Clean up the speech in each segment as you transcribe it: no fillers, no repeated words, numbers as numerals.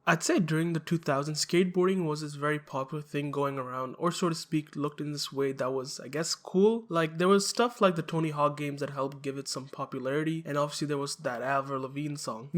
I'd say during the 2000s, skateboarding was this very popular thing going around, or so to speak, looked in this way that was, I guess, cool. Like, there was stuff like the Tony Hawk games that helped give it some popularity, and obviously there was that Avril Lavigne song.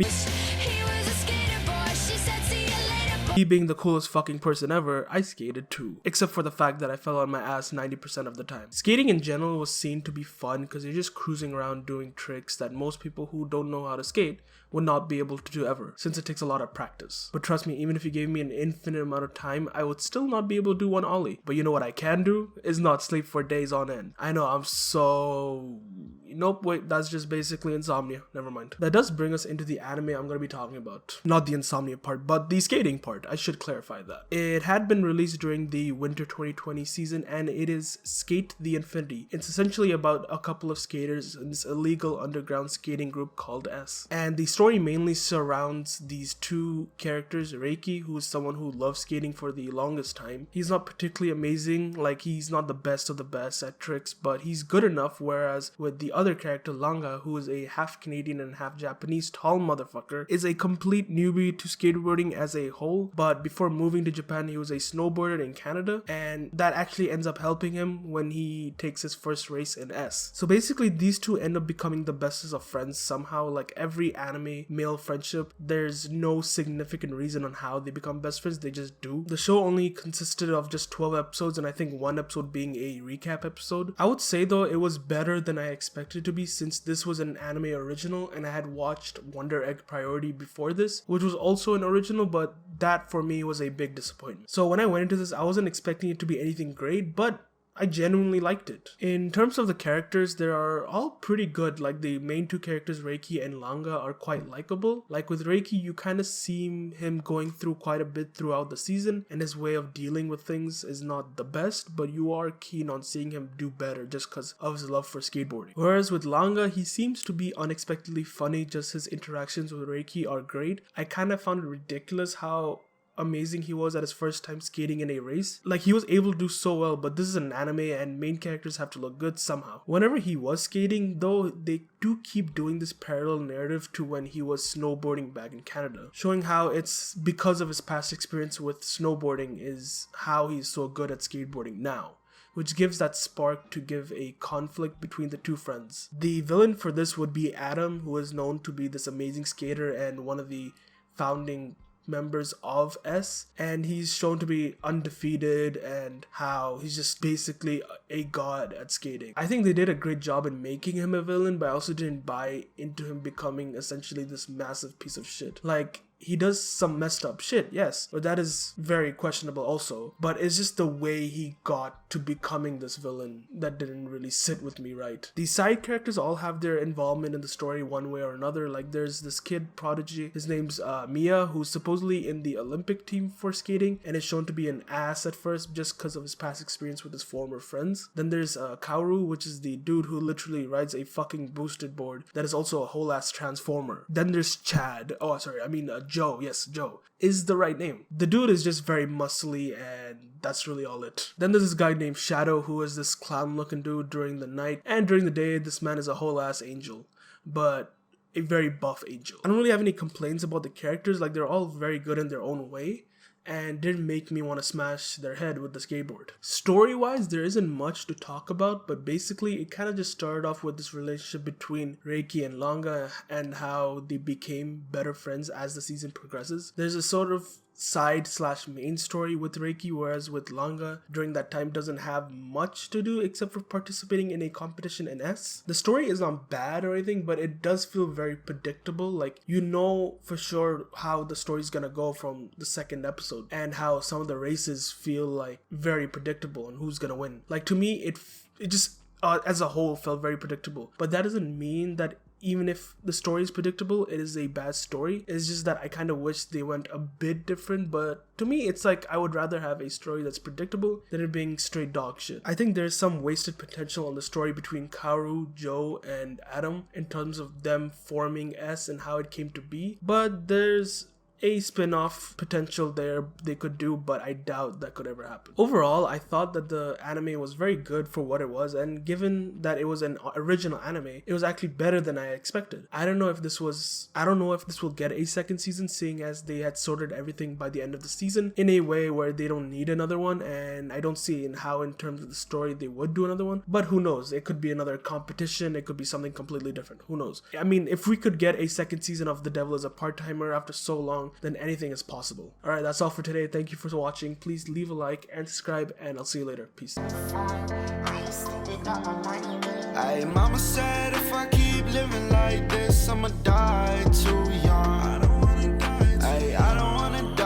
Me being the coolest fucking person ever, I skated too. Except for the fact that I fell on my ass 90% of the time. Skating in general was seen to be fun because you're just cruising around doing tricks that most people who don't know how to skate would not be able to do ever, since it takes a lot of practice. But trust me, even if you gave me an infinite amount of time, I would still not be able to do one ollie. But you know what I can do? Is not sleep for days on end. I know, I'm so... Nope, wait, that's just basically insomnia. Never mind. That does bring us into the anime I'm going to be talking about. Not the insomnia part, but the skating part. I should clarify that. It had been released during the winter 2020 season, and it is SK8 The Infinity. It's essentially about a couple of skaters in this illegal underground skating group called S. And the story mainly surrounds these two characters, Reiki, who is someone who loves skating for the longest time. He's not particularly amazing, like he's not the best of the best at tricks, but he's good enough, whereas with the other character, Langa, who is a half Canadian and half Japanese tall motherfucker, is a complete newbie to skateboarding as a whole, but before moving to Japan, he was a snowboarder in Canada, and that actually ends up helping him when he takes his first race in S. So basically, these two end up becoming the bestest of friends somehow. Like every anime male friendship, there's no significant reason on how they become best friends, they just do. The show only consisted of just 12 episodes, and I think one episode being a recap episode. I would say though, it was better than I expected to be, since this was an anime original and I had watched Wonder Egg Priority before this, which was also an original, but that for me was a big disappointment. So when I went into this, I wasn't expecting it to be anything great, but I genuinely liked it. In terms of the characters, they are all pretty good. Like the main two characters, Reiki and Langa, are quite likable. Like with Reiki, you kind of see him going through quite a bit throughout the season, and his way of dealing with things is not the best, but you are keen on seeing him do better just because of his love for skateboarding. Whereas with Langa, he seems to be unexpectedly funny, just his interactions with Reiki are great. I kind of found it ridiculous how amazing he was at his first time skating in a race. Like, he was able to do so well, but this is an anime and main characters have to look good somehow. Whenever he was skating though, they do keep doing this parallel narrative to when he was snowboarding back in Canada, showing how it's because of his past experience with snowboarding is how he's so good at skateboarding now, which gives that spark to give a conflict between the two friends. The villain for this would be Adam, who is known to be this amazing skater and one of the founding members of S, and he's shown to be undefeated and how he's just basically a god at skating. I think they did a great job in making him a villain, but I also didn't buy into him becoming essentially this massive piece of shit. Like, he does some messed up shit, yes, but that is very questionable also, but it's just the way he got to becoming this villain that didn't really sit with me right. The side characters all have their involvement in the story one way or another. Like, there's this kid prodigy, his name's Mia, who's supposedly in the Olympic team for skating and is shown to be an ass at first just because of his past experience with his former friends. Then there's Kaoru, which is the dude who literally rides a fucking boosted board that is also a whole ass transformer. Then there's Chad, Joe, yes, Joe is the right name. The dude is just very muscly, and that's really all it. Then there's this guy named Shadow, who is this clown looking dude during the night, and during the day this man is a whole ass angel, but a very buff angel. I don't really have any complaints about the characters. Like, they're all very good in their own way and didn't make me want to smash their head with the skateboard. Story-wise, there isn't much to talk about, but basically it kind of just started off with this relationship between Reiki and Langa and how they became better friends as the season progresses. There's a sort of side/main story with Reiki, whereas with Langa during that time doesn't have much to do except for participating in a competition in S. The story is not bad or anything, but it does feel very predictable. Like, you know for sure how the story's gonna go from the second episode, and how some of the races feel like very predictable and who's gonna win. Like, to me, it just as a whole felt very predictable, but that doesn't mean that even if the story is predictable, it is a bad story. It's just that I kind of wish they went a bit different, but to me, it's like I would rather have a story that's predictable than it being straight dog shit. I think there's some wasted potential on the story between Kaoru, Joe, and Adam in terms of them forming S and how it came to be, but there's a spin-off potential there they could do, but I doubt that could ever happen. Overall, I thought that the anime was very good for what it was, and given that it was an original anime, it was actually better than I expected. I don't know if this will get a second season, seeing as they had sorted everything by the end of the season in a way where they don't need another one, and I don't see how in terms of the story they would do another one, but who knows, it could be another competition, it could be something completely different, who knows. I mean, if we could get a second season of The Devil is a Part-Timer after so long, then anything is possible. Alright, that's all for today. Thank you for watching. Please leave a like and subscribe, and I'll see you later. Peace. Hey, mama said if I keep living like this, I'ma die too young.